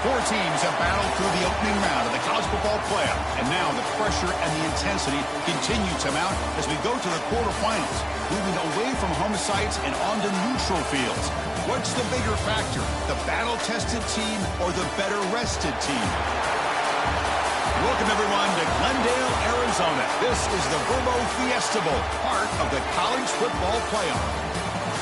Four teams have battled through the opening round of the college football playoff, and now the pressure and the intensity continue to mount as we go to the quarterfinals, moving away from home sites and onto neutral fields. What's the bigger factor, the battle-tested team or the better-rested team? Welcome, everyone, to Glendale, Arizona. This is the Verbo Fiesta Bowl, part of the college football playoff.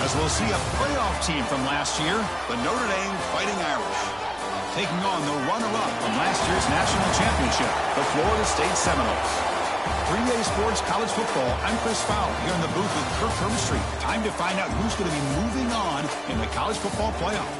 As we'll see a playoff team from last year, the Notre Dame Fighting Irish, taking on the runner-up from last year's national championship, the Florida State Seminoles. 3A Sports College Football, I'm Chris Fowler, here in the booth with Kirk Hermstreet. Time to find out who's going to be moving on in the college football playoff.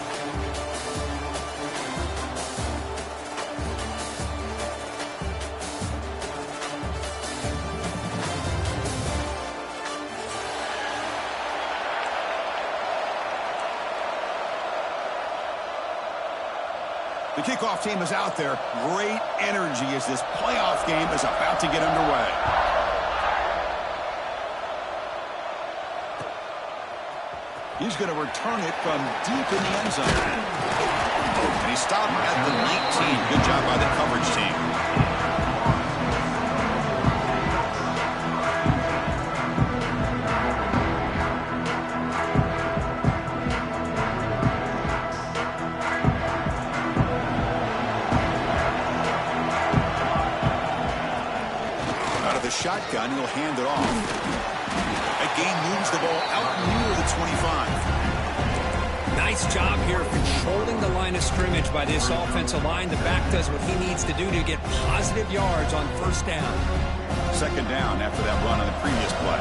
The kickoff team is out there. Great energy as this playoff game is about to get underway. He's going to return it from deep in the end zone. And he stopped at the 19. Good job by the coverage team. Shotgun, he'll hand it off. Again, moves the ball out near the 25. Nice job here controlling the line of scrimmage by this offensive line. The back does what he needs to do to get positive yards on first down. Second down after that run on the previous play.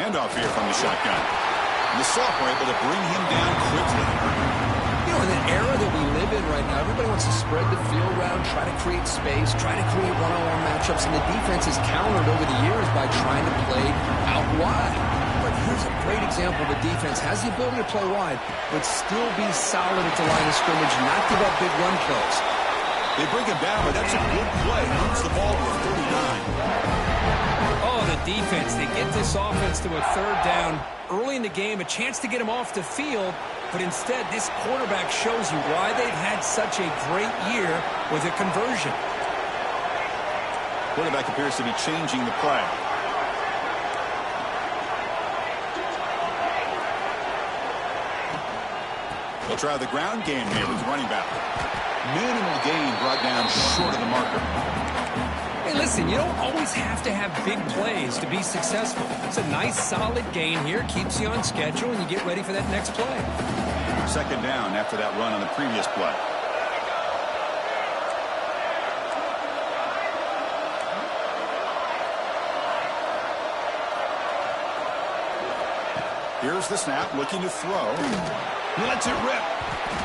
Handoff here from the shotgun. And the sophomore able to bring him down quickly. You know, in the era that we live in right now, everybody wants to spread the field around, try to create space, try to create one-on-one matchups, and the defense has countered over the years by trying to play out wide. But here's a great example of a defense has the ability to play wide, but still be solid at the line of scrimmage, not give up big run plays. They bring him down, but that's a good play. Moves the ball to a 39. Oh, the defense. They get this offense to a third down early in the game, a chance to get him off the field. But instead, this quarterback shows you why they've had such a great year with a conversion. Quarterback appears to be changing the play. They'll try the ground game here with the running back. Minimal gain brought down short of the marker. Hey, listen, you don't always have to have big plays to be successful. It's a nice, solid gain here. Keeps you on schedule, and you get ready for that next play. Second down after that run on the previous play. Here's the snap, looking to throw. He lets it rip.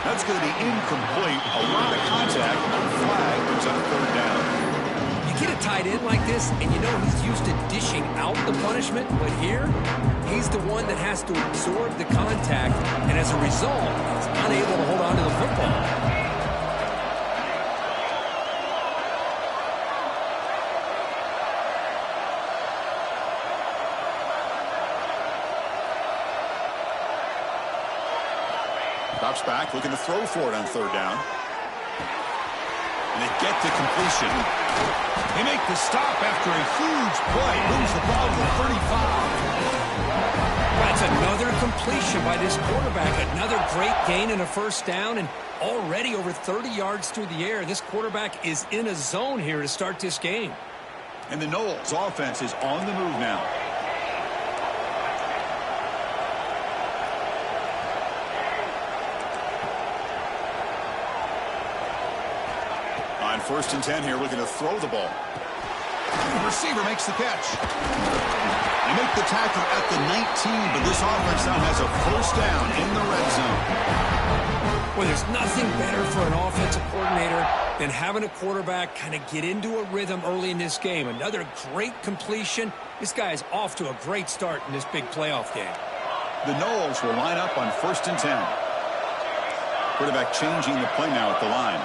That's going to be incomplete. A lot of contact. Flag goes up third down. You get a tight end like this, and you know he's used to dishing out the punishment, but here, he's the one that has to absorb the contact, and as a result, he's unable to hold on to the football. Drops back, looking to throw for it on third down. And they get the completion. They make the stop after a huge play. Moves the ball to the 35. That's another completion by this quarterback. Another great gain and a first down, and already over 30 yards through the air. This quarterback is in a zone here to start this game. And the Noles offense is on the move now. On first and 10 here, looking to throw the ball. The receiver makes the catch. They make the tackle at the 19, but this offense now has a first down in the red zone. Well, there's nothing better for an offensive coordinator than having a quarterback kind of get into a rhythm early in this game. Another great completion. This guy is off to a great start in this big playoff game. The Noles will line up on first and 10. Quarterback changing the play now at the line.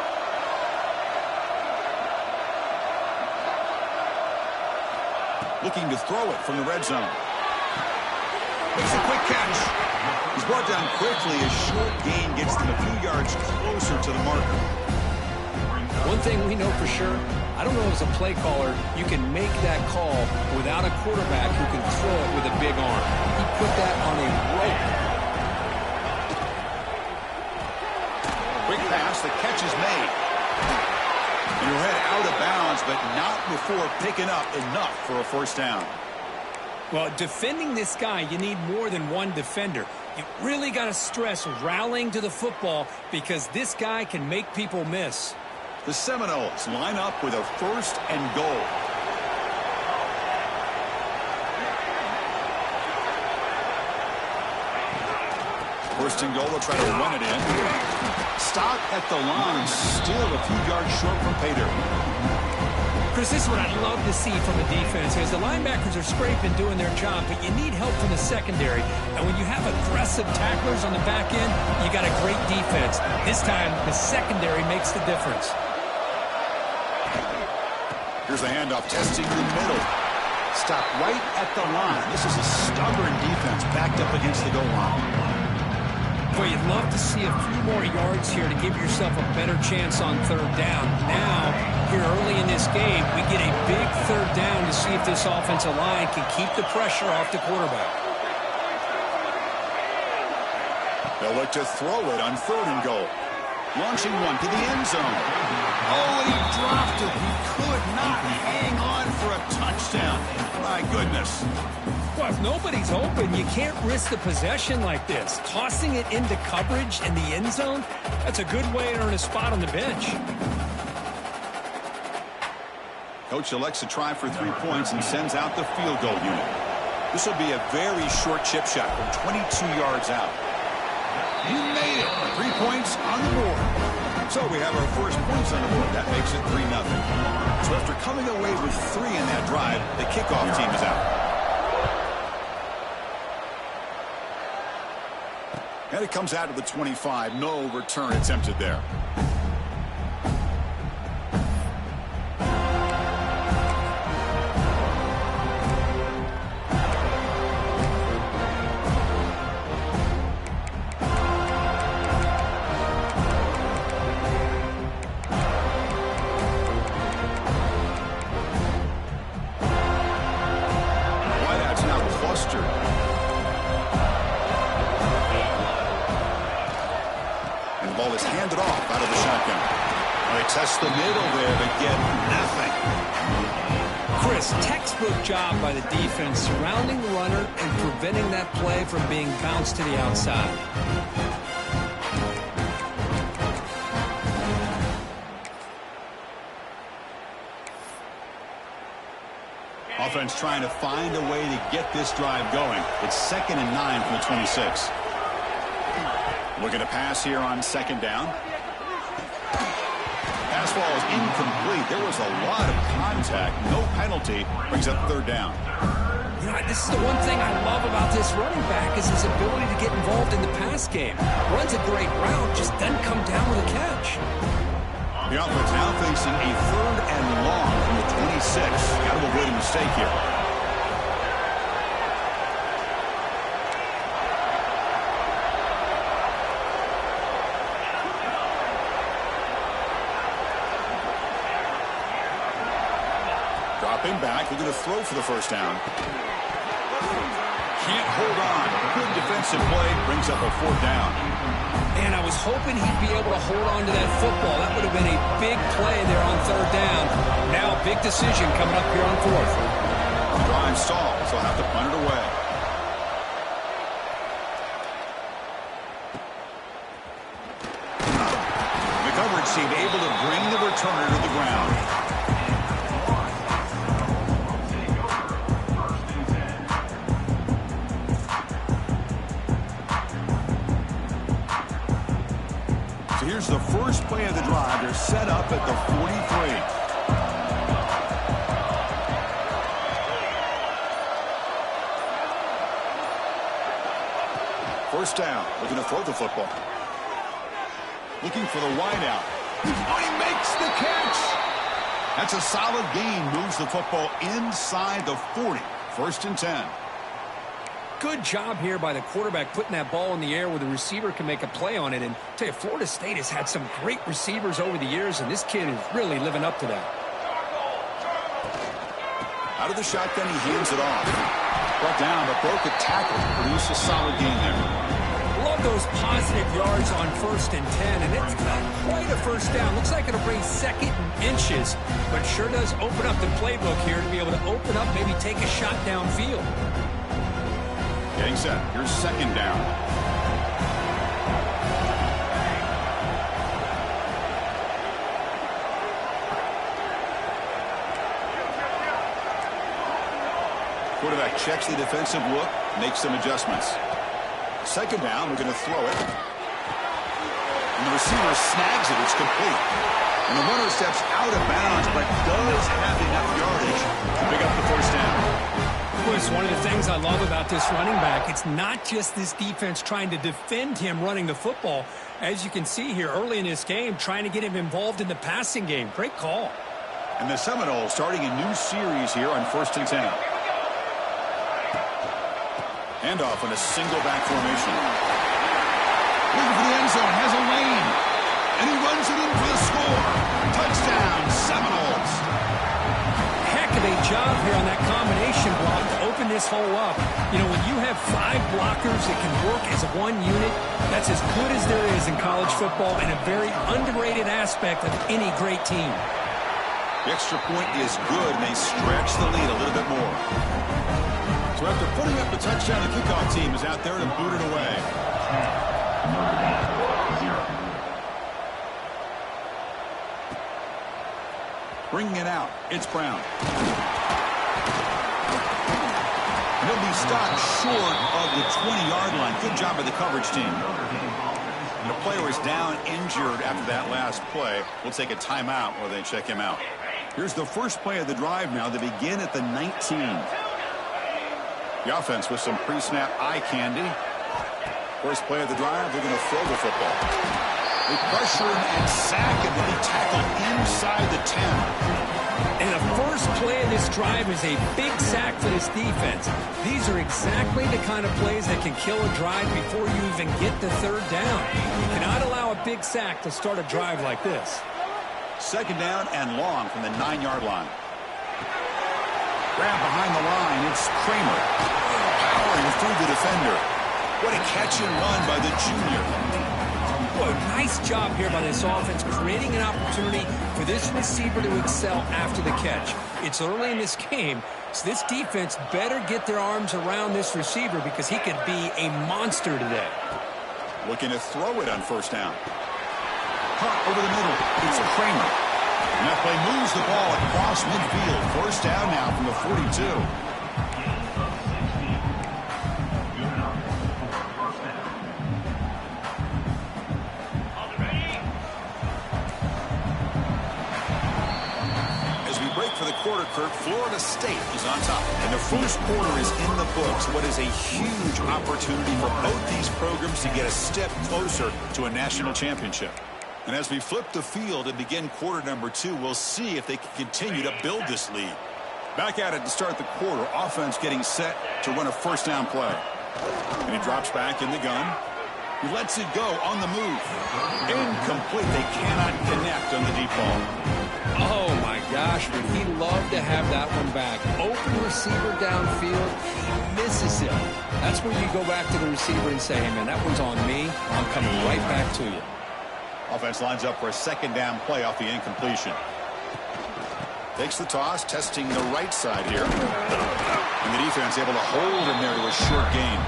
Looking to throw it from the red zone. Makes a quick catch. He's brought down quickly. A short gain gets them a few yards closer to the marker. One thing we know for sure, I don't know as a play caller, you can make that call without a quarterback who can throw it with a big arm. He put that on a rope. Quick pass, the catch is made. And you're head out of bounds, but not before picking up enough for a first down. Well, defending this guy, you need more than one defender. You really got to stress rallying to the football because this guy can make people miss. The Seminoles line up with a 1st and goal. First and goal, they'll try to run it in. Stop at the line, still a few yards short from pay dirt. Chris, this is what I'd love to see from a defense as the linebackers are scraping, doing their job, but you need help from the secondary. And when you have aggressive tacklers on the back end, you got a great defense. This time, the secondary makes the difference. Here's a handoff, testing the middle. Stop right at the line. This is a stubborn defense backed up against the goal line. Boy, you'd love to see a few more yards here to give yourself a better chance on 3rd down. Now, here early in this game, we get a big 3rd down to see if this offensive line can keep the pressure off the quarterback. They'll look to throw it on 3rd and goal. Launching one to the end zone. Oh, and he dropped it. He could not hang on for a touchdown. My goodness. Well, if nobody's open, you can't risk the possession like this. Tossing it into coverage in the end zone, that's a good way to earn a spot on the bench. Coach elects to try for 3 points and sends out the field goal unit. This will be a very short chip shot from 22 yards out. You made it. 3 points on the board. So we have our first points on the board. That makes it 3-0. So after coming away with 3 in that drive, the kickoff team is out. And it comes out of the 25. No return attempted there. Wideouts now clustered. Ball is handed off out of the shotgun. They test the middle there, but get nothing. Chris, textbook job by the defense surrounding the runner and preventing that play from being bounced to the outside. Offense trying to find a way to get this drive going. It's 2nd and 9 from the 26. Looking to pass here on 2nd down. Pass ball is incomplete. There was a lot of contact. No penalty. Brings up 3rd down. You know, this is the one thing I love about this running back is his ability to get involved in the pass game. Runs a great route, just doesn't come down with a catch. The offense now facing a 3rd and long from the 26. Got to avoid a mistake here. Dropping back, they're going to throw for the 1st down. Can't hold on. Good defensive play, brings up a 4th down. And I was hoping he'd be able to hold on to that football. That would have been a big play there on 3rd down. Now a big decision coming up here on 4th. The drive stalls, so he'll have to punt it away. The coverage team able to bring the returner to the ground. Here's the first play of the drive. They're set up at the 43. First down. Looking to throw the football. Looking for the wideout. Oh, he makes the catch. That's a solid gain. Moves the football inside the 40. 1st and 10. Good job here by the quarterback putting that ball in the air where the receiver can make a play on it. And I'll tell you, Florida State has had some great receivers over the years, and this kid is really living up to that. Out of the shotgun, he hands it off. Brought down, but broke a tackle to produce a solid gain there. Love those positive yards on 1st and 10, and it's not quite a first down. Looks like it'll bring 2nd and inches, but it sure does open up the playbook here to be able to open up, maybe take a shot downfield. Getting set. Here's 2nd down. Quarterback checks the defensive look, makes some adjustments. 2nd down, we're going to throw it. And the receiver snags it. It's complete. And the runner steps out of bounds, but does have enough yardage to pick up the 1st down. It's one of the things I love about this running back. It's not just this defense trying to defend him running the football. As you can see here early in this game, trying to get him involved in the passing game. Great call. And the Seminoles starting a new series here on 1st and 10. Handoff in a single back formation. Looking for the end zone, has a lane. And he runs it in for the score. Touchdown, Seminoles. Heck of a job here on that combination block to open this hole up. You know, when you have 5 blockers that can work as one unit, that's as good as there is in college football and a very underrated aspect of any great team. The extra point is good, and they stretch the lead a little bit more. So after putting up the touchdown, the kickoff team is out there to boot it away. Bringing it out, it's Brown. And he'll be stopped short of the 20-yard line. Good job by the coverage team. And the player is down injured after that last play. We'll take a timeout while they check him out. Here's the first play of the drive now. They begin at the 19. The offense with some pre-snap eye candy. First play of the drive, they're going to throw the football. They pressure him and sack him, and he tackled inside the 10. And the first play of this drive is a big sack for this defense. These are exactly the kind of plays that can kill a drive before you even get the 3rd down. You cannot allow a big sack to start a drive like this. 2nd down and long from the 9-yard line. Grab behind the line, it's Kramer. Powering through the defender. What a catch and run by the junior. Boy, nice job here by this offense, creating an opportunity for this receiver to excel after the catch. It's early in this game, so this defense better get their arms around this receiver because he could be a monster today. Looking to throw it on 1st down. Caught over the middle. It's Kramer. And that play moves the ball across midfield. 1st down now from the 42. For the quarter, Kirk, Florida State is on top. And the first quarter is in the books. What is a huge opportunity for both these programs to get a step closer to a national championship. And as we flip the field and begin quarter number 2, we'll see if they can continue to build this lead. Back at it to start the quarter. Offense getting set to run a 1st down play. And he drops back in the gun. He lets it go on the move. Incomplete. They cannot connect on the deep ball. Oh, my gosh, would he love to have that one back. Open receiver downfield, he misses him. That's where you go back to the receiver and say, hey, man, that one's on me. I'm coming right back to you. Offense lines up for a 2nd down play off the incompletion. Takes the toss, testing the right side here. And the defense able to hold him there to a short gain.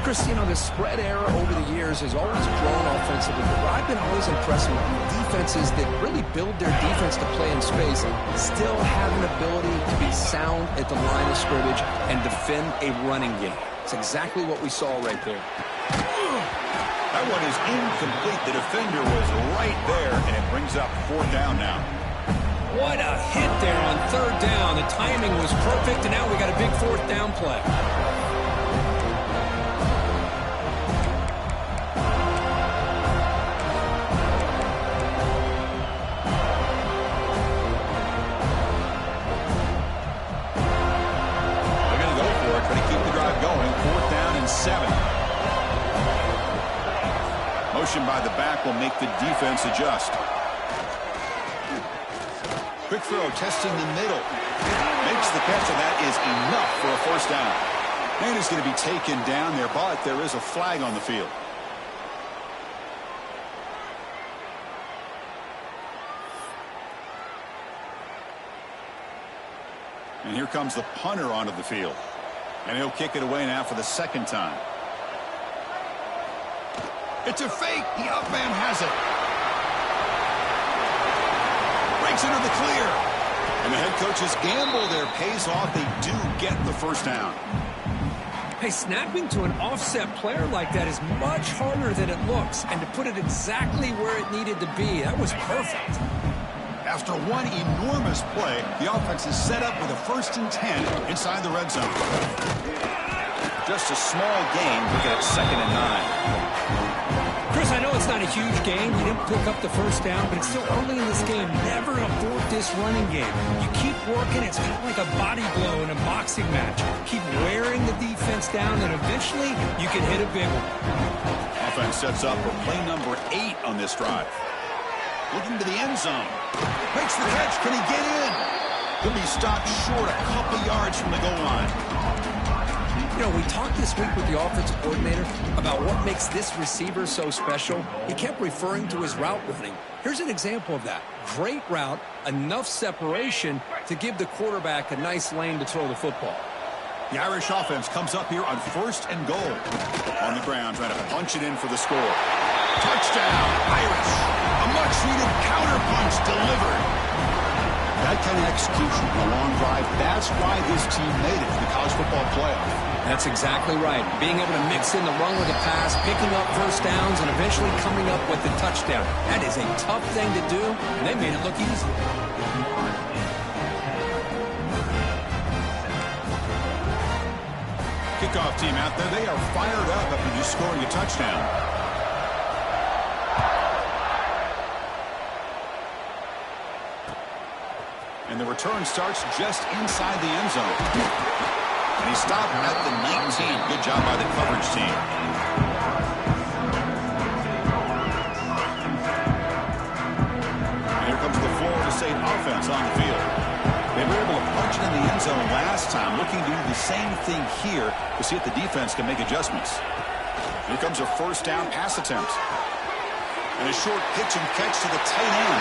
Chris, you know, the spread era over the years has always grown offensively, but I've been always impressed with defenses that really build their defense to play in space and still have an ability to be sound at the line of scrimmage and defend a running game. It's exactly what we saw right there. That one is incomplete. The defender was right there, and it brings up 4th down now. What a hit there on 3rd down. The timing was perfect, and now we got a big 4th down play. Motion by the back will make the defense adjust. Quick throw, testing the middle. Makes the catch, and that is enough for a first down. And he's going to be taken down there, but there is a flag on the field. And here comes the punter onto the field. And he'll kick it away now for the second time. It's a fake. The up man has it. Breaks into the clear. And the head coach's gamble there pays off. They do get the first down. Hey, snapping to an offset player like that is much harder than it looks. And to put it exactly where it needed to be, that was perfect. After one enormous play, the offense is set up with a 1st and 10 inside the red zone. Just a small gain. Look at it, 2nd and 9. Chris, I know it's not a huge game. You didn't pick up the first down, but it's still early in this game. Never abort this running game. You keep working. It's kind of like a body blow in a boxing match. Keep wearing the defense down, and eventually you can hit a big one. Offense sets up for play number 8 on this drive. Looking to the end zone. Makes the catch. Can he get in? He'll be stopped short a couple yards from the goal line. You know, we talked this week with the offensive coordinator about what makes this receiver so special. He kept referring to his route running. Here's an example of that. Great route, enough separation to give the quarterback a nice lane to throw the football. The Irish offense comes up here on 1st and goal. On the ground, trying to punch it in for the score. Touchdown, Irish. A much-needed counter-punch delivered. That kind of execution on a long drive, that's why this team made it to the college football playoff. That's exactly right. Being able to mix in the run with the pass, picking up first downs, and eventually coming up with the touchdown. That is a tough thing to do, and they made it look easy. Kickoff team out there, they are fired up after just scoring a touchdown. And the return starts just inside the end zone. And he stopped at the 19. Good job by the coverage team. And here comes the Florida State offense on the field. They were able to punch it in the end zone last time, looking to do the same thing here to see if the defense can make adjustments. Here comes a first down pass attempt. And a short pitch and catch to the tight end.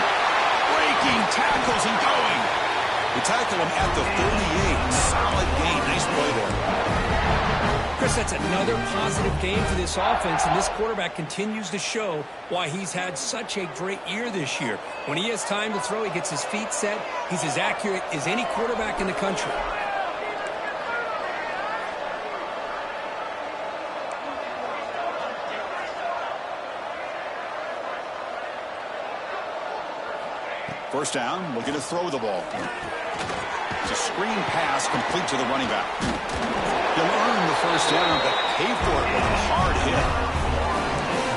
Breaking tackles and going. They tackle him at the 38. Solid gain. Nice play there. Chris, that's another positive game for this offense, and this quarterback continues to show why he's had such a great year this year. When he has time to throw, he gets his feet set. He's as accurate as any quarterback in the country. First down, looking to throw the ball. It's a screen pass complete to the running back. He'll earn the first down, but pay for it with a hard hit.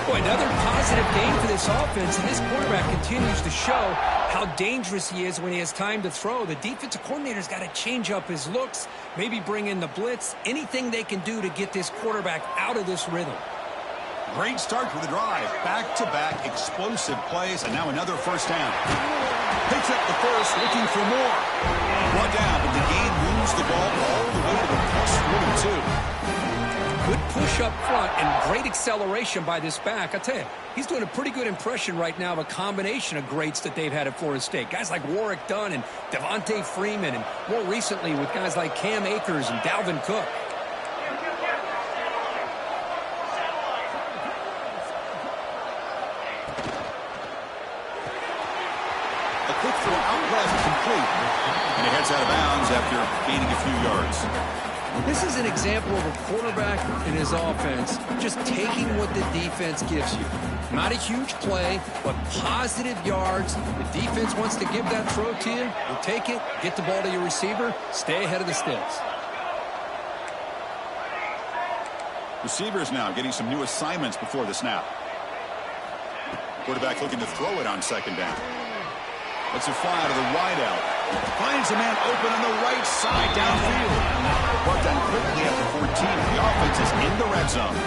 Boy, another positive game for this offense, and this quarterback continues to show how dangerous he is when he has time to throw. The defensive coordinator's got to change up his looks, maybe bring in the blitz, anything they can do to get this quarterback out of this rhythm. Great start to the drive. Back-to-back explosive plays, and now another first down. Picks up the first, looking for more. Brought down, but the gain moves the ball all the way to the +42. Good push up front and great acceleration by this back. I tell you, he's doing a pretty good impression right now of a combination of greats that they've had at Florida State. Guys like Warwick Dunn and Devontae Freeman, and more recently with guys like Cam Akers and Dalvin Cook. Quick throw out left, complete. And he heads out of bounds after gaining a few yards. This is an example of a quarterback and his offense just taking what the defense gives you. Not a huge play, but positive yards. The defense wants to give that throw to you. You take it, get the ball to your receiver, stay ahead of the sticks. Receivers now getting some new assignments before the snap. Quarterback looking to throw it on second down. Let's it fly to the wide out. Finds a man open on the right side downfield. Brought down quickly after 14. The offense is in the red zone.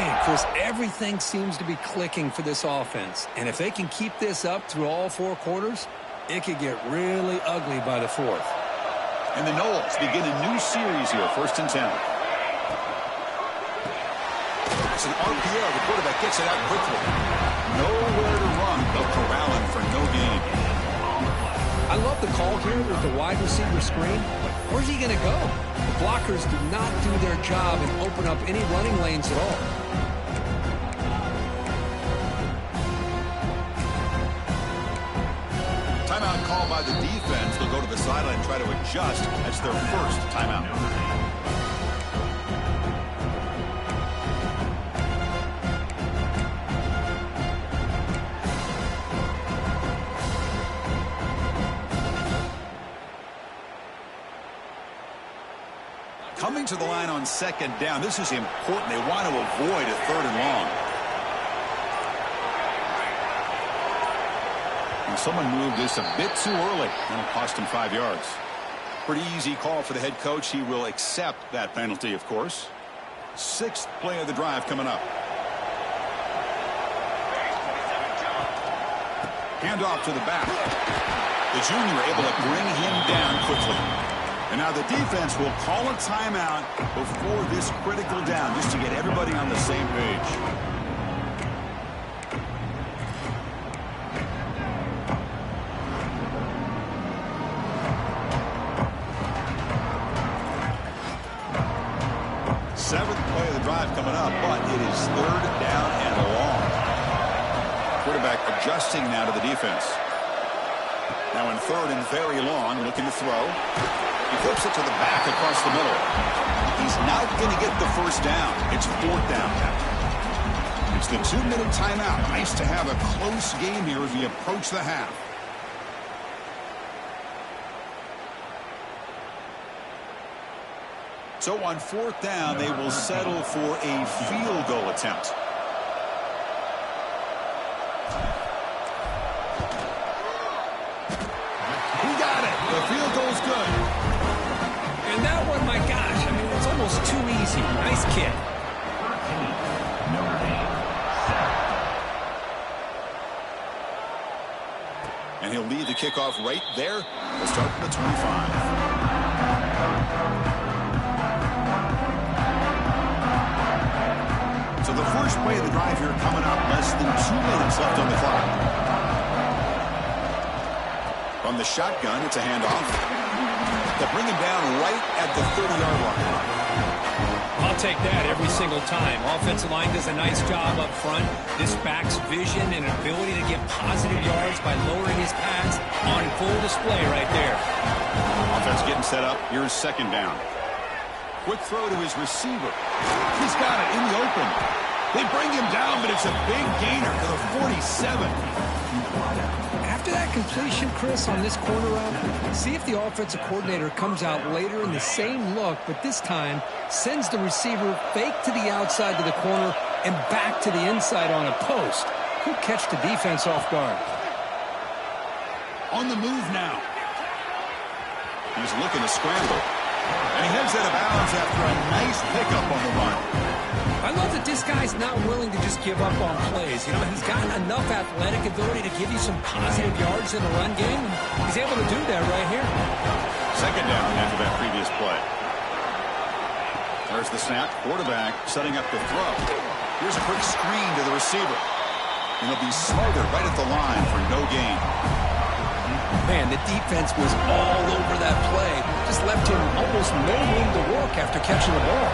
Man, Chris, everything seems to be clicking for this offense. And if they can keep this up through all 4 quarters, it could get really ugly by the 4th. And the Knowles begin a new series here, 1st and 10. It's an RPO. The quarterback gets it out quickly. Nowhere to run. They'll corral him for no gain. I love the call here with the wide receiver screen, but where's he going to go? The blockers do not do their job and open up any running lanes at all. Timeout call by the defense. They'll go to the sideline and try to adjust. That's their first timeout. Coming to the line on 2nd down. This is important. They want to avoid a 3rd and long. And someone moved this a bit too early. That'll cost him 5 yards. Pretty easy call for the head coach. He will accept that penalty, of course. 6th play of the drive coming up. Handoff to the back. The junior able to bring him down quickly. And now the defense will call a timeout before this critical down, just to get everybody on the same page. Seventh play of the drive coming up, but it is 3rd down and long. Quarterback adjusting now to the defense. Now in 3rd and very long, looking to throw. He flips it to the back across the middle. He's not going to get the first down. It's 4th down. It's the 2-minute timeout. Nice to have a close game here as we approach the half. So on 4th down, they will settle for a field goal attempt. He got it. The field goal's good. And that one, my gosh, I mean, it's almost too easy. Nice kick. And he'll lead the kickoff right there. We'll start from the 25. So the first play of the drive here coming up. Less than 2 minutes left on the clock. From the shotgun, it's a handoff. They'll bring him down right at the 30-yard line. I'll take that every single time. Offensive line does a nice job up front. This back's vision and ability to get positive yards by lowering his pads on full display right there. Offense getting set up. Here's 2nd down. Quick throw to his receiver. He's got it in the open. They bring him down, but it's a big gainer to the 47. After that completion, Chris, on this corner route, see if the offensive coordinator comes out later in the same look, but this time sends the receiver fake to the outside to the corner and back to the inside on a post. Who catch the defense off guard? On the move now. He's looking to scramble. And he heads out of bounds after a nice pickup on the run. I love that this guy's not willing to just give up on plays. You know, he's got enough athletic ability to give you some positive yards in the run game, and he's able to do that right here. 2nd down after that previous play. There's the snap. Quarterback setting up the throw. Here's a quick screen to the receiver. And he'll be smothered right at the line for no gain. Man, the defense was all over that play. Just left him almost no room to work after catching the ball.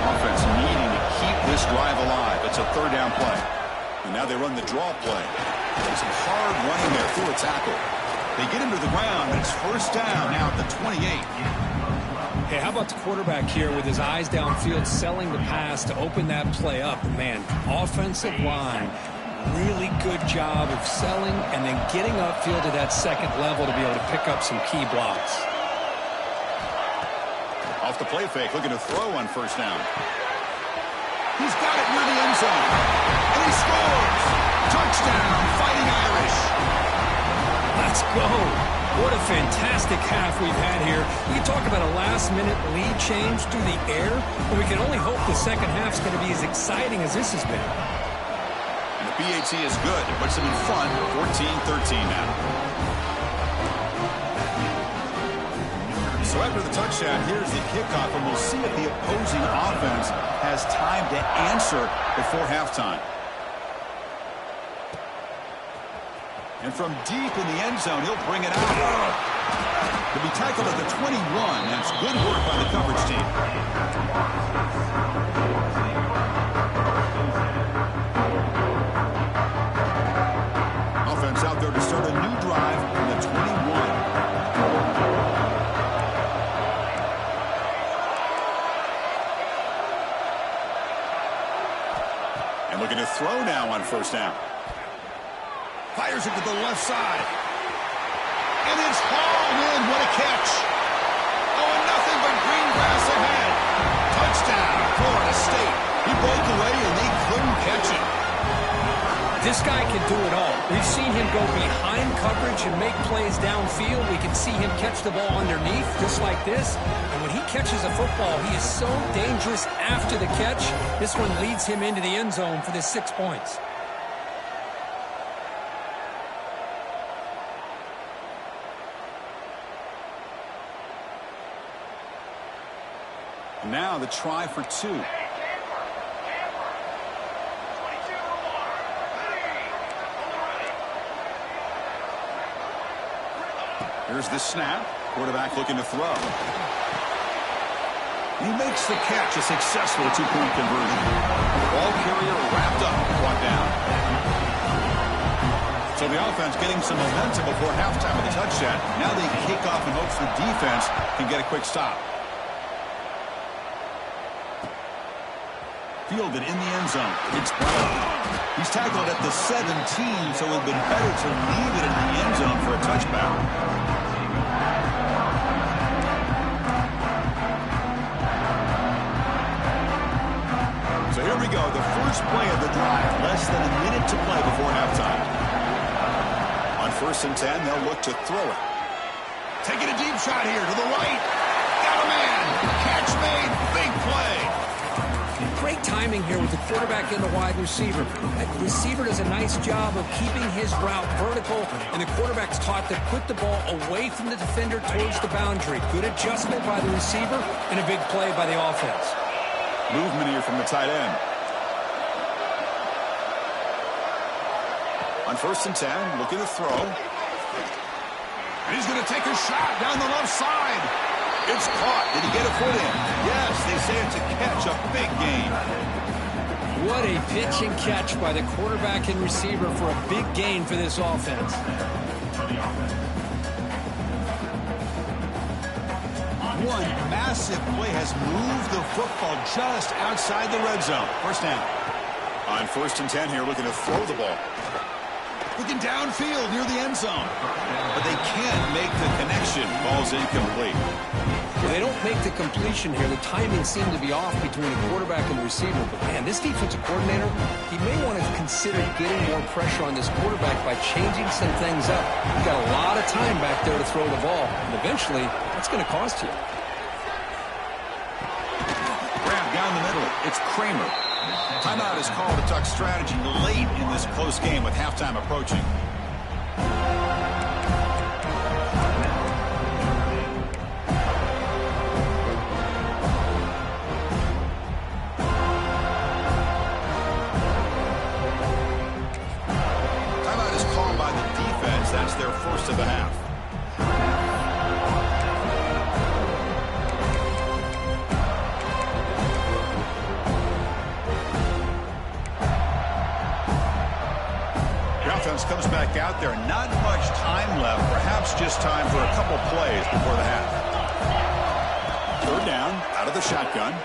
Offense needing to keep this drive alive. It's a 3rd down play. And now they run the draw play. Some hard running there through a tackle. They get him to the ground, but it's 1st down now at the 28. Hey, how about the quarterback here with his eyes downfield selling the pass to open that play up? Man, offensive line, really good job of selling and then getting upfield to that 2nd level to be able to pick up some key blocks. Off the play fake, looking to throw on 1st down. He's got it near the end zone. And he scores! Touchdown, Fighting Irish! Let's go. What a fantastic half we've had here. We can talk about a last-minute lead change through the air, but we can only hope the second half's going to be as exciting as this has been. And the PAT is good. It puts them in front, 14-13 now. So after the touchdown, here's the kickoff, and we'll see if the opposing offense has time to answer before halftime. And from deep in the end zone, he'll bring it out. He'll be tackled at the 21. That's good work by the coverage team. Offense out there to start a new drive from the 21. And looking to throw now on first down. Fires it to the left side. And it's hauled in. What a catch. Oh, and nothing but green grass ahead. Touchdown, Florida State. He broke away, and they couldn't catch it. This guy can do it all. We've seen him go behind coverage and make plays downfield. We can see him catch the ball underneath, just like this. And when he catches a football, he is so dangerous after the catch. This one leads him into the end zone for the 6 points. Now the try for two. Here's the snap. Quarterback looking to throw. He makes the catch, a successful two-point conversion. Ball carrier wrapped up, brought down. So the offense getting some momentum before halftime with a touchdown. Now they kick off in hopes the defense can get a quick stop. Fielded in the end zone. It's Brown. He's tackled at the 17, so it would have been better to leave it in the end zone for a touchback. So here we go, the first play of the drive. Less than a minute to play before halftime. On 1st and 10, they'll look to throw it. Taking a deep shot here to the right. Got a man. Catch made. Big play. Great timing here with the quarterback and the wide receiver. That receiver does a nice job of keeping his route vertical, and the quarterback's taught to put the ball away from the defender towards the boundary. Good adjustment by the receiver and a big play by the offense. Movement here from the tight end. On 1st and 10, looking to throw. And he's going to take a shot down the left side. It's caught. Did he get a foot in? Yes, they say it's a catch, a big gain. What a pitch and catch by the quarterback and receiver for a big gain for this offense. One massive play has moved the football just outside the red zone. First down. On 1st and 10 here, looking to throw the ball. Looking downfield near the end zone. But they can't make the connection. Ball's incomplete. Well, they don't make the completion here. The timing seemed to be off between the quarterback and the receiver. But, man, this defensive coordinator, he may want to consider getting more pressure on this quarterback by changing some things up. You've got a lot of time back there to throw the ball. And eventually, that's going to cost you. Grab down the middle. It's Kramer. Timeout is called to talk strategy late in this close game with halftime approaching. Timeout is called by the defense. That's their first of the half. Comes back out there. Not much time left. Perhaps just time for a couple plays before the half. 3rd down, out of the shotgun.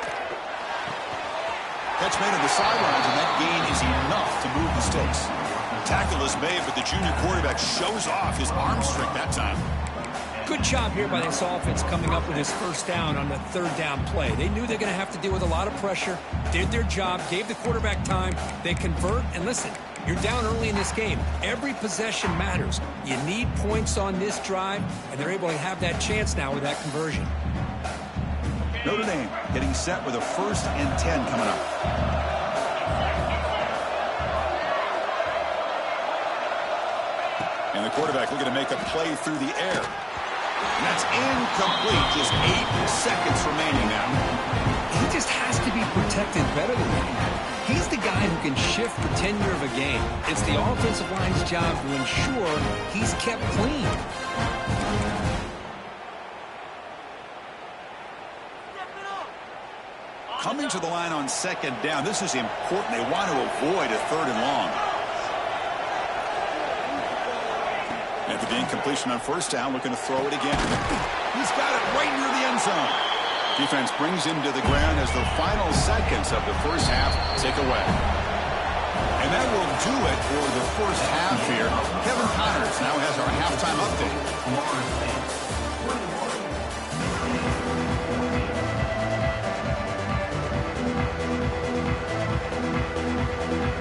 Catch made on the sidelines, and that gain is enough to move the sticks. Tackle is made, but the junior quarterback shows off his arm strength that time. Good job here by this offense coming up with his first down on the third down play. They knew they're going to have to deal with a lot of pressure, did their job, gave the quarterback time. They convert, and listen, you're down early in this game. Every possession matters. You need points on this drive, and they're able to have that chance now with that conversion. Notre Dame getting set with a 1st and 10 coming up. And the quarterback looking to make a play through the air. And that's incomplete. Just 8 seconds remaining now. He just has to be protected better than that. He's the guy who can shift the tenure of a game. It's the offensive line's job to ensure he's kept clean. Coming to the line on 2nd down. This is important. They want to avoid a 3rd and long. After the incompletion on 1st down, looking to throw it again. He's got it right near the end zone. Defense brings him to the ground as the final seconds of the first half tick away. And that will do it for the first half here. Kevin Connors now has our halftime update.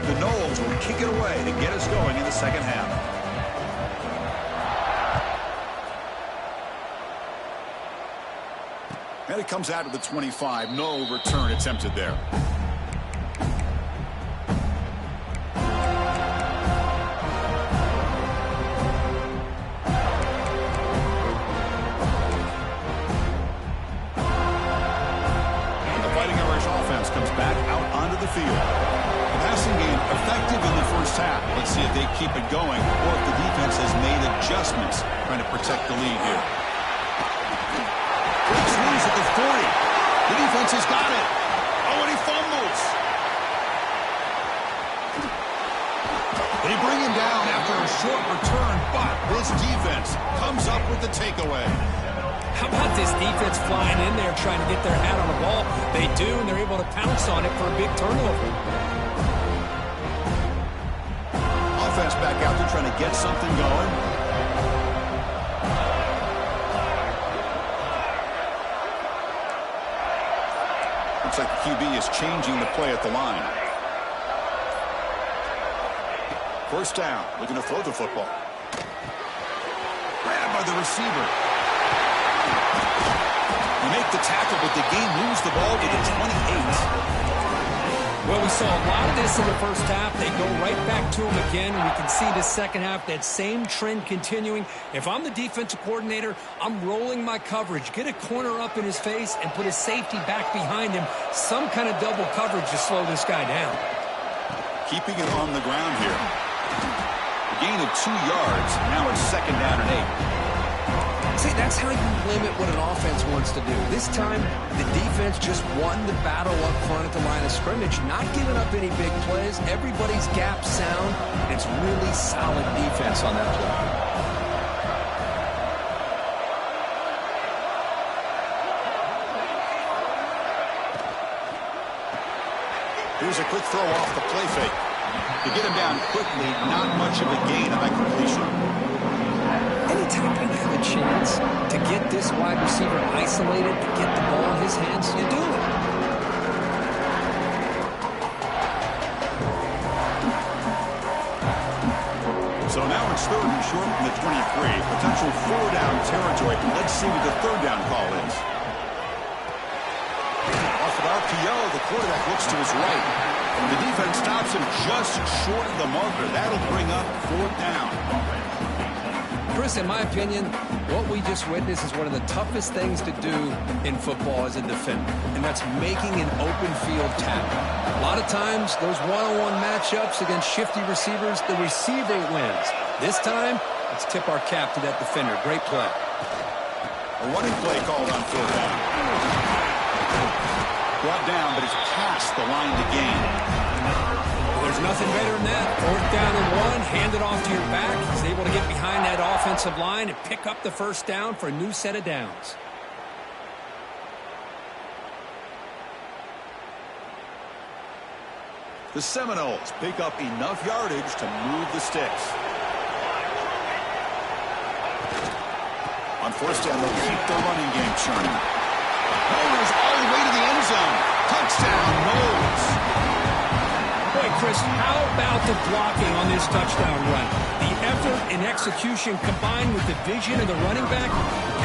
The Noles will kick it away to get us going in the second half. And it comes out of the 25. No return attempted there. The Fighting Irish offense comes back out onto the field. The passing game effective in the first half. Let's see if they keep it going or if the defense has made adjustments trying to protect the lead here. At the 40. The defense has got it. Oh, and he fumbles. They bring him down after a short return, but this defense comes up with the takeaway. How about this defense flying in there trying to get their hat on the ball? They do, and they're able to pounce on it for a big turnover. Offense back out there trying to get something going. Looks like the QB is changing the play at the line. 1st down, looking to throw the football. Grabbed by the receiver. They make the tackle, but the game moves the ball to the 28. Well, we saw a lot of this in the first half. They go right back to him again. We can see the second half, that same trend continuing. If I'm the defensive coordinator, I'm rolling my coverage. Get a corner up in his face and put a safety back behind him. Some kind of double coverage to slow this guy down. Keeping it on the ground here. A gain of 2 yards. Now it's 2nd down and 8. See, that's how you limit what an offense wants to do. This time, the defense just won the battle up front at the line of scrimmage, not giving up any big plays. Everybody's gap sound. It's really solid defense on that play. Here's a quick throw off the play fake. To get him down quickly, not much of a gain on that completion. Anytime you have a chance to get this wide receiver isolated, to get the ball in his hands, you do it. So now it's 3rd and short from the 23. Potential 4-down territory. Let's see what the 3rd down call is. Off of RPO, the quarterback looks to his right. The defense stops him just short of the marker. That'll bring up 4th down. Chris, in my opinion, what we just witnessed is one of the toughest things to do in football as a defender, and that's making an open field tackle. A lot of times, those one-on-one matchups against shifty receivers, the receiver wins. This time, let's tip our cap to that defender. Great play. A running play called on 4th down. Brought down, but it's past the line to gain. There's nothing better than that. 4th down and 1, hand it off to your back. He's able to get behind that offensive line and pick up the 1st down for a new set of downs. The Seminoles pick up enough yardage to move the sticks. On first down, they'll keep the running game churning. Goes all the way to the end zone. Touchdown, Knowles. Boy, Chris, how about the blocking on this touchdown run? The effort and execution combined with the vision of the running back,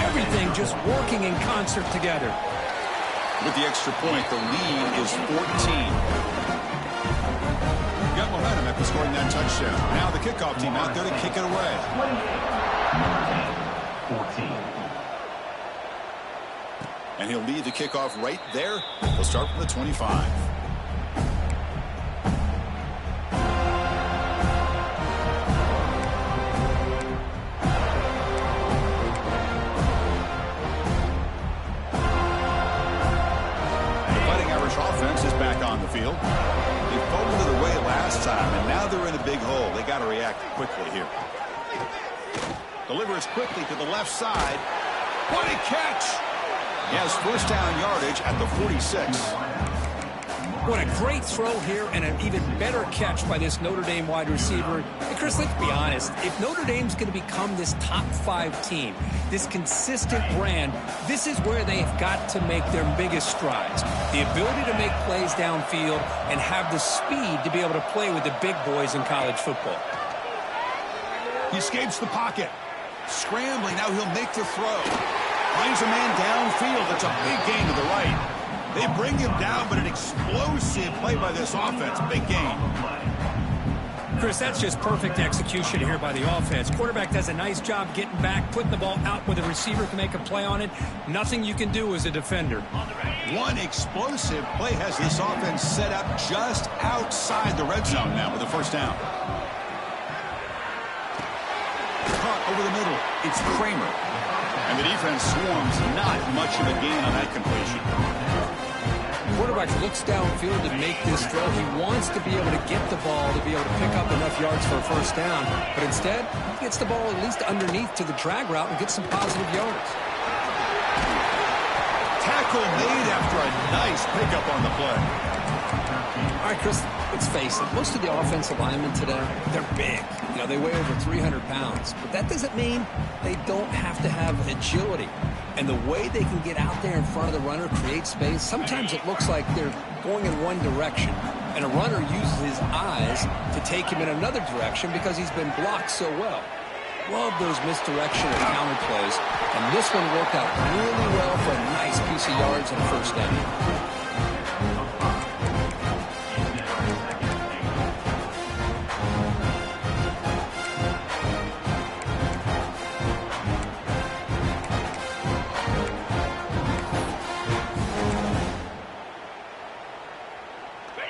everything just working in concert together. With the extra point, the lead is 14. Got momentum after scoring that touchdown. Now the kickoff team out there to kick it away. 14. And he'll lead the kickoff right there. They'll start from the 25. Offense is back on the field. They fumbled it away last time, and now they're in a big hole. They got to react quickly here. Delivers quickly to the left side. What a catch! He has first down yardage at the 46. What a great throw here and an even better catch by this Notre Dame wide receiver. And Chris, let's be honest. If Notre Dame's going to become this top 5 team, this consistent brand, this is where they've got to make their biggest strides. The ability to make plays downfield and have the speed to be able to play with the big boys in college football. He escapes the pocket. Scrambling, now he'll make the throw. Finds a man downfield. That's a big gain to the right. They bring him down, but an explosive play by this offense. Big gain. Chris, that's just perfect execution here by the offense. Quarterback does a nice job getting back, putting the ball out where the receiver can make a play on it. Nothing you can do as a defender. One explosive play has this offense set up just outside the red zone now with a first down. Caught over the middle. It's Kramer. And the defense swarms. Not much of a gain on that completion. Quarterback looks downfield to make this throw. He wants to be able to get the ball to be able to pick up enough yards for a first down. But instead, he gets the ball at least underneath to the drag route and gets some positive yards. Tackle made after a nice pickup on the play. All right, Chris, let's face it. Most of the offensive linemen today, they're big. You know, they weigh over 300 pounds. But that doesn't mean they don't have to have agility. And the way they can get out there in front of the runner, create space, sometimes it looks like they're going in one direction. And a runner uses his eyes to take him in another direction because he's been blocked so well. Love those misdirection and counter plays. And this one worked out really well for a nice piece of yards and a first down.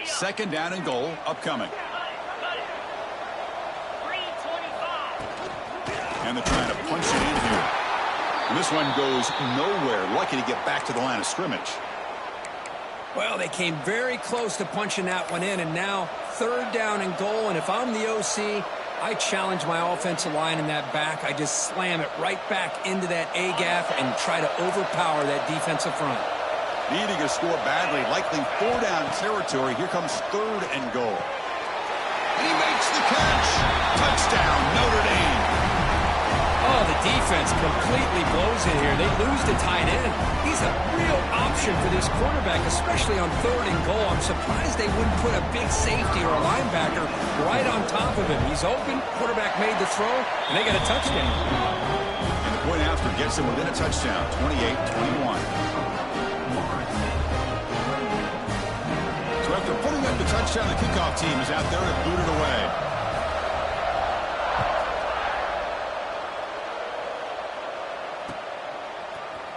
Second down and goal upcoming. And they're trying to punch it in here. And this one goes nowhere. Lucky to get back to the line of scrimmage. Well, they came very close to punching that one in, and now third down and goal. And if I'm the OC, I challenge my offensive line in that back. I just slam it right back into that A-gap and try to overpower that defensive front. Needing a score badly, likely 4-down territory. Here comes third and goal. And he makes the catch. Touchdown, Notre Dame. Oh, the defense completely blows it here. They lose the tight end. He's a real option for this quarterback, especially on third and goal. I'm surprised they wouldn't put a big safety or a linebacker right on top of him. He's open. Quarterback made the throw, and they got a touchdown. And the point after gets him within a touchdown, 28-21. So after putting up the touchdown, the kickoff team is out there to boot it away.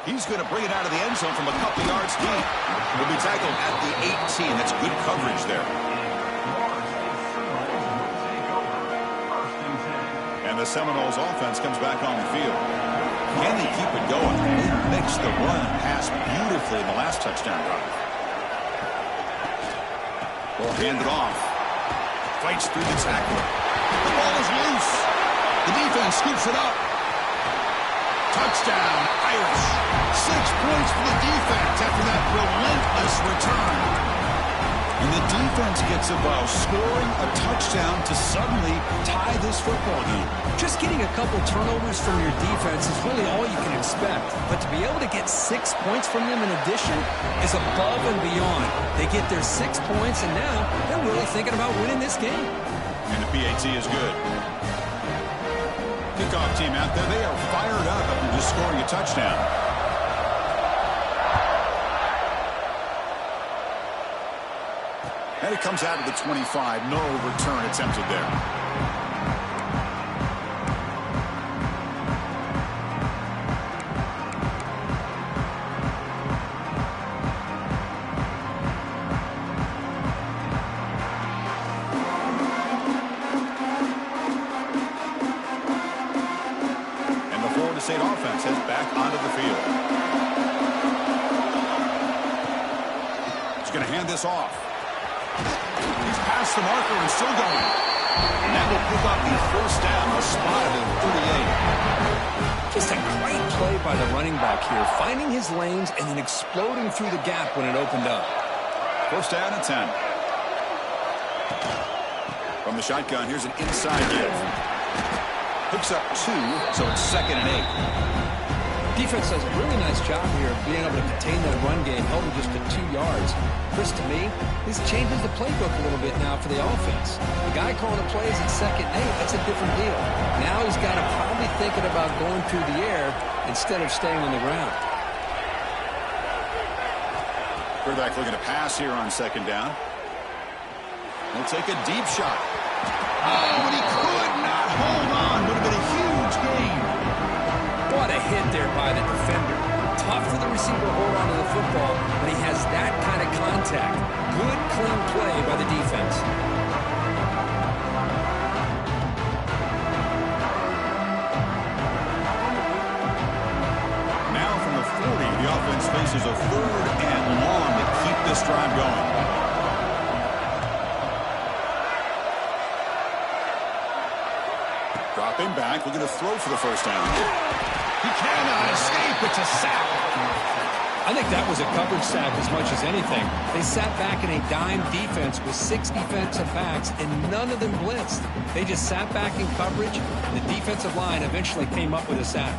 He's going to bring it out of the end zone from a couple yards deep. Will be tackled at the 18. That's good coverage there. And the Seminoles offense comes back on the field. Can they keep it going? They mixed the run and pass beautifully in the last touchdown drive. Ball handed off. Fights through the tackler. The ball is loose. The defense scoops it up. Touchdown, Irish. 6 points for the defense after that relentless return. And the defense gets it while scoring a touchdown to to suddenly tie this football game. Just getting a couple turnovers from your defense is really all you can expect. But to be able to get 6 points from them in addition is above and beyond. They get their 6 points, and now they're really thinking about winning this game. And the PAT is good. Kickoff team out there, they are fired up after just scoring a touchdown. And it comes out to the 25. No return attempted there. State offense heads back onto the field. He's going to hand this off. He's past the marker and still going. And that will pick up the first down, a spot at the 38. Just a great play by the running back here, finding his lanes and then exploding through the gap when it opened up. First down and 10. From the shotgun, here's an inside give. Picks up 2, so it's 2nd and 8. Defense does a really nice job here of being able to contain that run game, held it just to 2 yards. Chris, to me, this changes the playbook a little bit now for the offense. The guy calling the plays at 2nd and 8, that's a different deal. Now he's got to probably thinking about going through the air instead of staying on the ground. Quarterback looking to pass here on 2nd down. He'll take a deep shot. Oh, and he could not hold on. Would have been a huge gain. What a hit there by the defender. Tough for the receiver to hold on to the football when he has that kind of contact. Good, clean play by the defense. Now from the 40, the offense faces a 3rd and long to keep this drive going. Dropping back, looking to throw for the first down. He cannot escape. It's a sack. I think that was a coverage sack as much as anything. They sat back in a dime defense with 6 defensive backs, and none of them blitzed. They just sat back in coverage, and the defensive line eventually came up with a sack.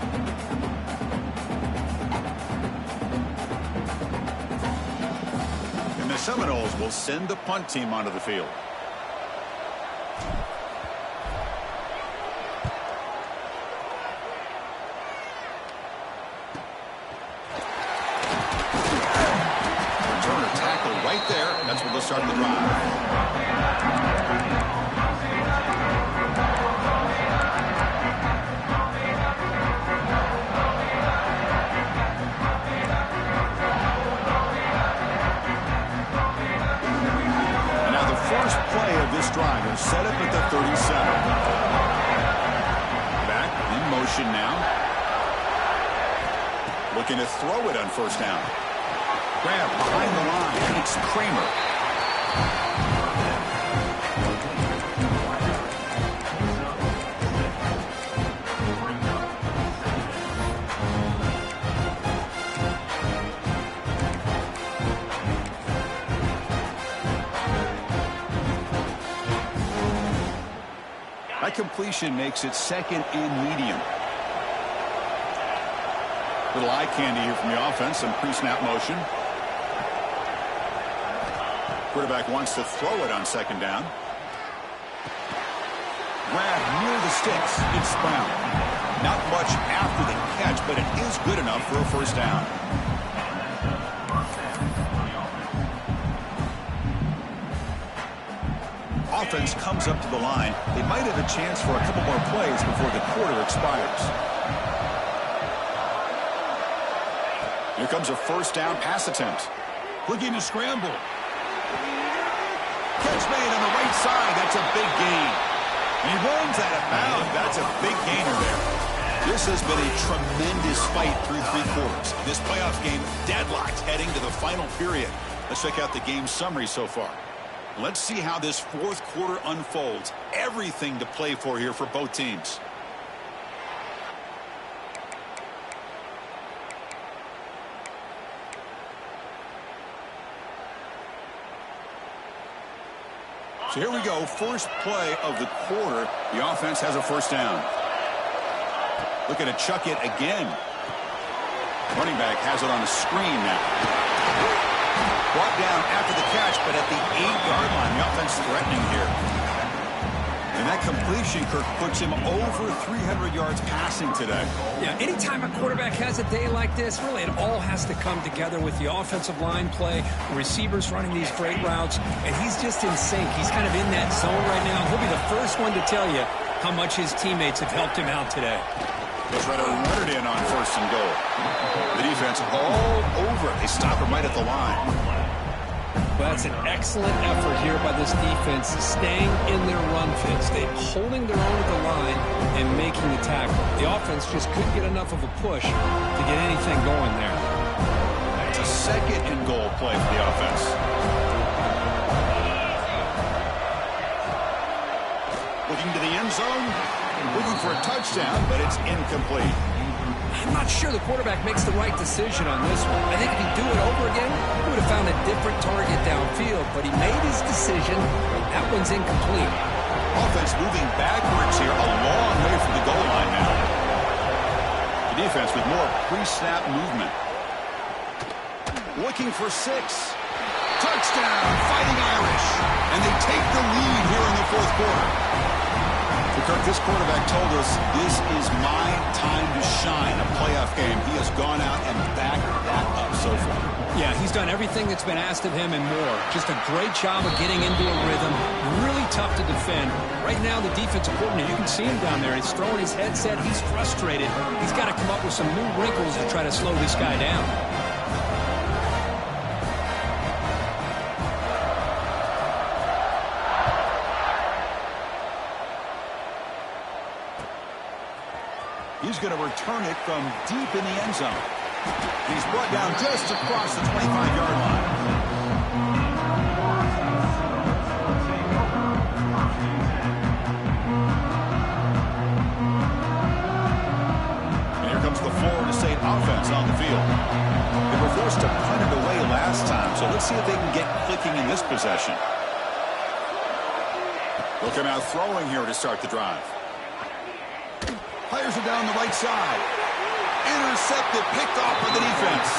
And the Seminoles will send the punt team onto the field. That's where they'll start the drive. And now the first play of this drive is set up at the 37. Back in motion now. Looking to throw it on first down. Grab behind the line. It's Kramer. That completion makes it 2nd and medium. Little eye candy here from the offense. Some pre-snap motion. Quarterback wants to throw it on 2nd down. Grab near the sticks. It's Brown. Not much after the catch, but it is good enough for a first down. Offense comes up to the line. They might have a chance for a couple more plays before the quarter expires. Here comes a first down pass attempt. Looking to scramble. Catch made on the right side. That's a big gain. And he runs out of bounds. That's a big gainer there. This has been a tremendous fight through 3 quarters. This playoff game deadlocked heading to the final period. Let's check out the game summary so far. Let's see how this 4th quarter unfolds. Everything to play for here for both teams. So here we go, first play of the quarter. The offense has a first down. Looking to chuck it again. Running back has it on a screen now. Brought down after the catch, but at the 8-yard line. The offense threatening here. And that completion, Kirk, puts him over 300 yards passing today. Yeah, anytime a quarterback has a day like this, really it all has to come together with the offensive line play, the receivers running these great routes, and he's just in sync. He's kind of in that zone right now. He'll be the first one to tell you how much his teammates have helped him out today. They'll try to run it in on first and goal. The defense all over it. They stop him right at the line. Well, that's an excellent effort here by this defense, staying in their run fits. They're holding their own at the line and making the tackle. The offense just couldn't get enough of a push to get anything going there. It's a second and goal play for the offense. Looking to the end zone, looking for a touchdown, but it's incomplete. I'm not sure the quarterback makes the right decision on this one. I think if he'd do it over again, he would have found a different target downfield, but he made his decision. That one's incomplete. Offense moving backwards here, a long way from the goal line now. The defense with more pre-snap movement. Looking for 6. Touchdown, Fighting Irish. And they take the lead here in the fourth quarter. Kirk, this quarterback told us this is my time to shine, a playoff game. He has gone out and backed that up so far. Yeah, he's done everything that's been asked of him and more. Just a great job of getting into a rhythm. Really tough to defend. Right now, the defensive coordinator, you can see him down there. He's throwing his headset. He's frustrated. He's got to come up with some new wrinkles to try to slow this guy down. He's going to return it from deep in the end zone. He's brought down just across the 25-yard line. And here comes the Florida State offense on the field. They were forced to punt it away last time, so let's see if they can get clicking in this possession. They'll come out throwing here to start the drive. Fires it down the right side. Intercepted, picked off by the defense.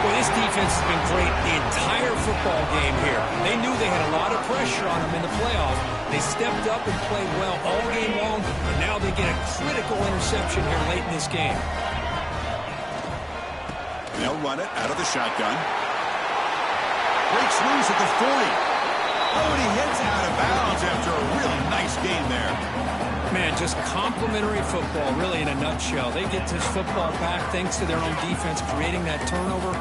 Well, this defense has been great the entire football game here. They knew they had a lot of pressure on them in the playoffs. They stepped up and played well all game long, and now they get a critical interception here late in this game. They'll run it out of the shotgun. Breaks loose at the 40. Oh, and he hits out of bounds after a really nice game there. Man, just complimentary football, really, in a nutshell. They get this football back thanks to their own defense, creating that turnover,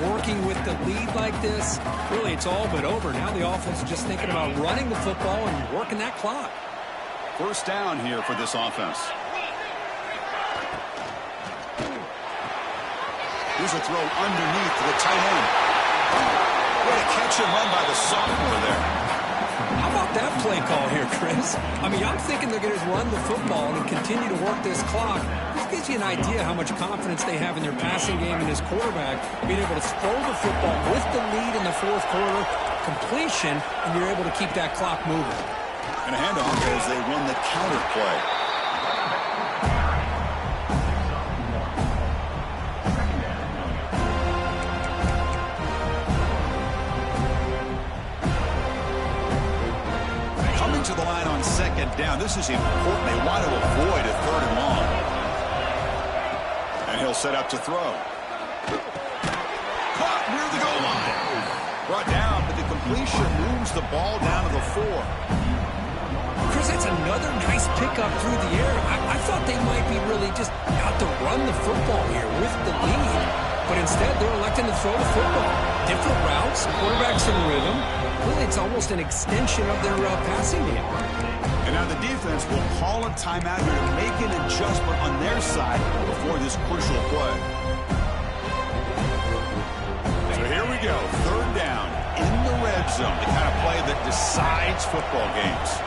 working with the lead like this. Really, it's all but over. Now the offense is just thinking about running the football and working that clock. First down here for this offense. Here's a throw underneath to the tight end. What a catch and run by the sophomore there. How about that play call here, Chris? I mean, I'm thinking they're going to run the football and continue to work this clock. This gives you an idea how much confidence they have in their passing game and this quarterback, being able to throw the football with the lead in the fourth quarter, completion, and you're able to keep that clock moving. And a handoff as they run the counter play. To the line on second down. This is important. They want to avoid a third and long. And he'll set up to throw. Caught near the goal line. Brought down, but the completion moves the ball down to the 4. Chris, that's another nice pickup through the air. I thought they might be really just out to run the football here with the lead. But instead, they're electing to throw the football. Different routes, quarterbacks in rhythm. Really, it's almost an extension of their passing game. And now the defense will call a timeout here to make an adjustment on their side before this crucial play. So here we go. Third down in the red zone. The kind of play that decides football games.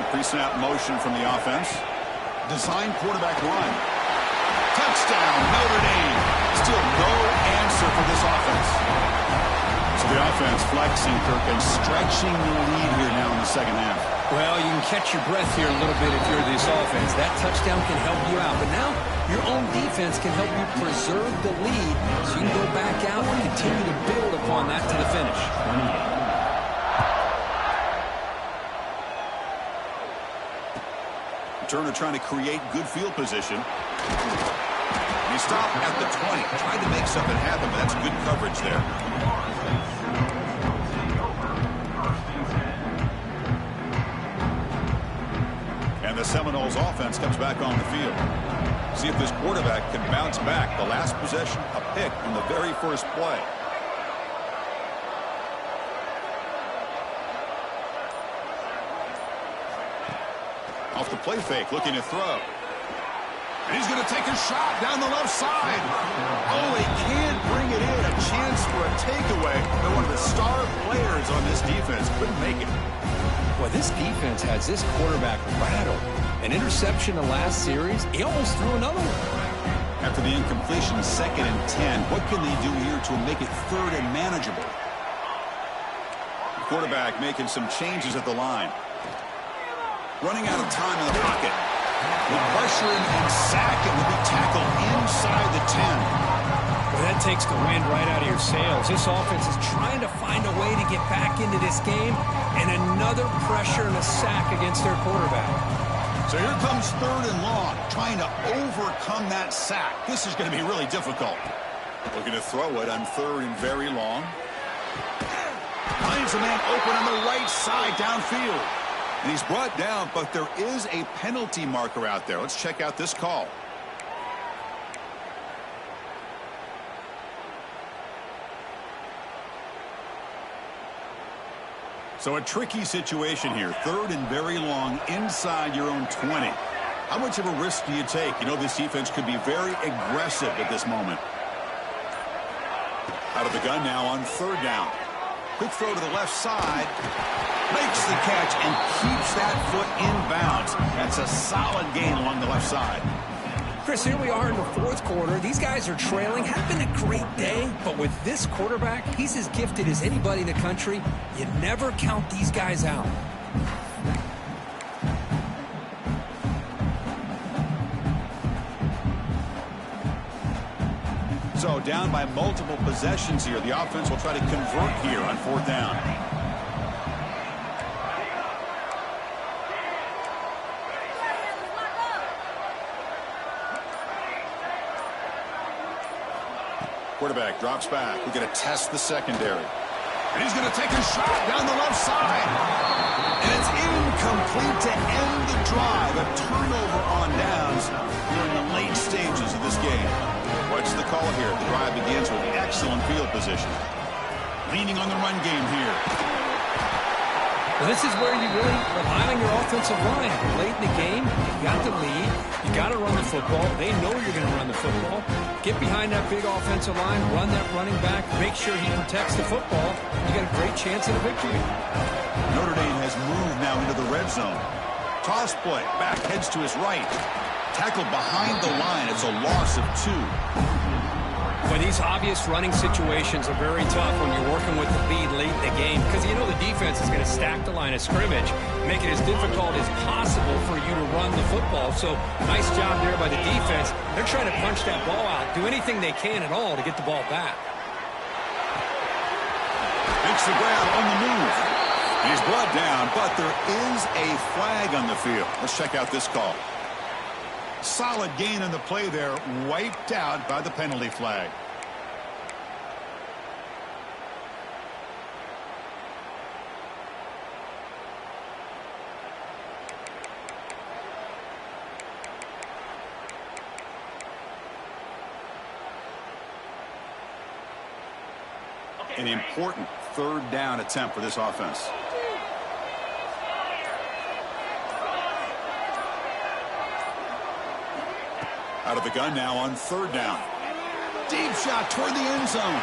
Pre-snap motion from the offense. Design quarterback run. Touchdown, Notre Dame. Still no answer for this offense. So The offense flexing, Kirk, and stretching the lead here now in the second half. Well, you can catch your breath here a little bit if you're this offense. That touchdown can help you out. But now your own defense can help you preserve the lead so you can go back out and continue to build upon that to the finish. Turner trying to create good field position. He stopped at the 20. Tried to make something happen, but that's good coverage there. And the Seminoles offense comes back on the field. See if this quarterback can bounce back. The last possession, a pick in the very first play. Off the play fake, looking to throw. And he's going to take a shot down the left side. Oh, he can't bring it in. A chance for a takeaway. But one of the star players on this defense couldn't make it. Well, this defense has this quarterback rattled. An interception the last series, he almost threw another one. After the incompletion, 2nd and 10. What can they do here to make it 3rd and manageable? The quarterback making some changes at the line. Running out of time in the pocket. With pressure and sack, it will be tackled inside the 10. Well, that takes the wind right out of your sails. This offense is trying to find a way to get back into this game, and another pressure and a sack against their quarterback. So here comes 3rd and long, trying to overcome that sack. This is going to be really difficult. Looking to throw it on 3rd and very long. Finds a man open on the right side downfield. And he's brought down, but there is a penalty marker out there. Let's check out this call. So a tricky situation here. 3rd and very long inside your own 20. How much of a risk do you take? You know this defense could be very aggressive at this moment. Out of the gun now on 3rd down. Quick throw to the left side. Makes the catch and keeps that foot in bounds. That's a solid gain along the left side. Chris, here we are in the 4th quarter. These guys are trailing. Having a great day, but with this quarterback, he's as gifted as anybody in the country. You never count these guys out. So down by multiple possessions here. The offense will try to convert here on 4th down. Quarterback drops back. We're going to test the secondary. And he's going to take a shot down the left side. And it's incomplete to end the drive. A turnover on downs here in the late stages of this game. What's the call here? The drive begins with excellent field position. Leaning on the run game here. Well, this is where you really rely on your offensive line. Late in the game, you got the lead. You got to run the football. They know you're going to run the football. Get behind that big offensive line, run that running back, make sure he protects the football. You got a great chance at a victory. Notre Dame has moved now into the red zone. Toss play. Back heads to his right. Tackled behind the line. It's a loss of 2. Well, these obvious running situations are very tough when you're working with the lead late in the game because you know the defense is going to stack the line of scrimmage, make it as difficult as possible for you to run the football. So nice job there by the defense. They're trying to punch that ball out, do anything they can at all to get the ball back. Makes the grab on the move. He's brought down, but there is a flag on the field. Let's check out this call. Solid gain in the play there, wiped out by the penalty flag. An important 3rd down attempt for this offense. Out of the gun now on 3rd down. Deep shot toward the end zone.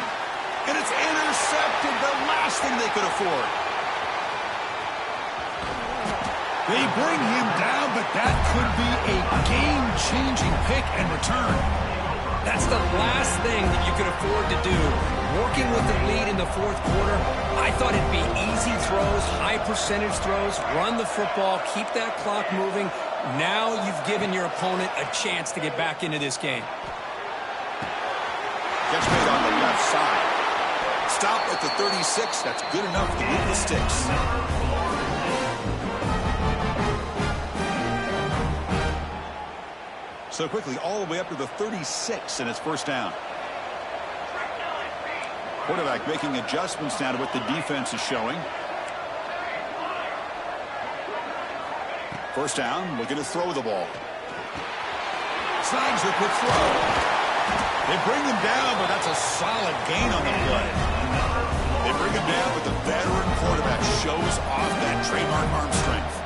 And it's intercepted, the last thing they could afford. They bring him down, but that could be a game-changing pick and return. That's the last thing that you can afford to do. working with the lead in the fourth quarter, I thought it'd be easy throws, high percentage throws, run the football, keep that clock moving. Now you've given your opponent a chance to get back into this game. Gets made on the left side. Stop at the 36. That's good enough to move the sticks. So quickly, all the way up to the 36, and it's first down. Quarterback making adjustments now to what the defense is showing. First down, looking to throw the ball. Snags the quick throw. They bring him down, but that's a solid gain on the play. They bring him down, but the veteran quarterback shows off that trademark arm strength.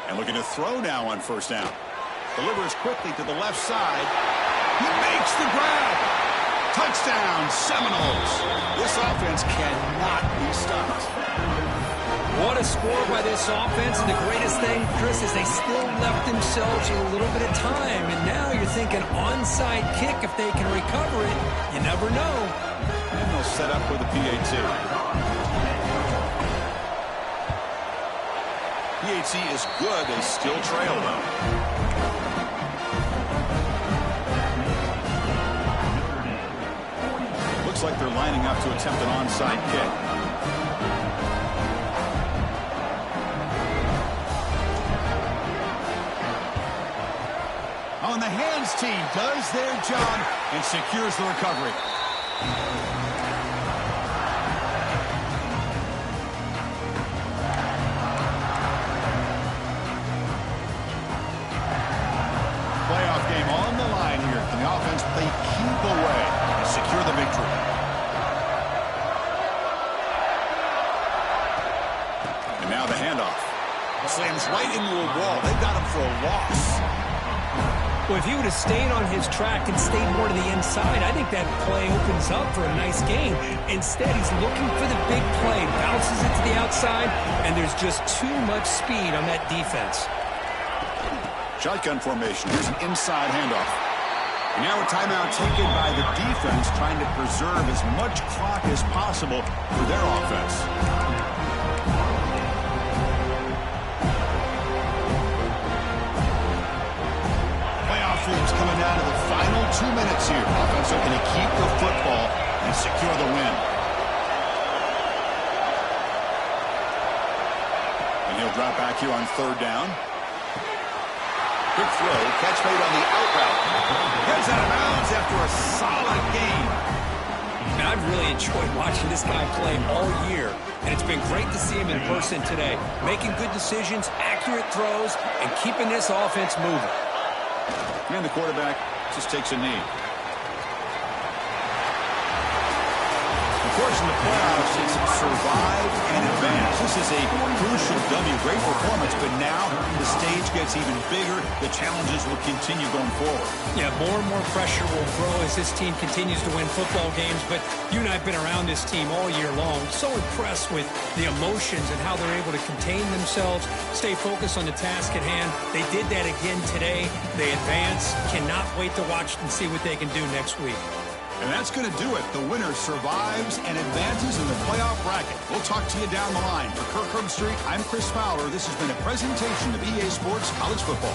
And looking to throw now on first down. Delivers quickly to the left side. He makes the grab. Touchdown, Seminoles. This offense cannot be stopped. What a score by this offense. And the greatest thing, Chris, is they still left themselves a little bit of time. And now you're thinking onside kick if they can recover it. You never know. And they'll set up for the PAT. PAT is good. They still trail, though. Looks like they're lining up to attempt an onside kick. On the hands team does their job and secures the recovery. Playoff game on the line here. And the offense, they keep away and secure the victory. And now the handoff. Slams right into a wall. They've got him for a loss. Well, if he would have stayed on his track and stayed more to the inside, I think that play opens up for a nice game. Instead, he's looking for the big play, bounces it to the outside, and there's just too much speed on that defense. Shotgun formation. Here's an inside handoff. And now a timeout taken by the defense, trying to preserve as much clock as possible for their offense. Coming down to the final 2 minutes here. Offense looking to keep the football and secure the win. And he'll drop back here on third down. Quick throw, catch made on the out route. Heads out of bounds after a solid game. I've really enjoyed watching this guy play all year, and it's been great to see him in person today. Making good decisions, accurate throws, and keeping this offense moving. And the quarterback just takes a knee. Of course, in the playoffs, it's survive and advance. This is a crucial W. Great performance, but now the stage gets even bigger. The challenges will continue going forward. Yeah, more and more pressure will grow as this team continues to win football games. But you and I have been around this team all year long. So impressed with the emotions and how they're able to contain themselves, stay focused on the task at hand. They did that again today. They advance. Cannot wait to watch and see what they can do next week. And that's going to do it. The winner survives and advances in the playoff bracket. We'll talk to you down the line. For Kirk Herbstreit, I'm Chris Fowler. This has been a presentation of EA Sports College Football.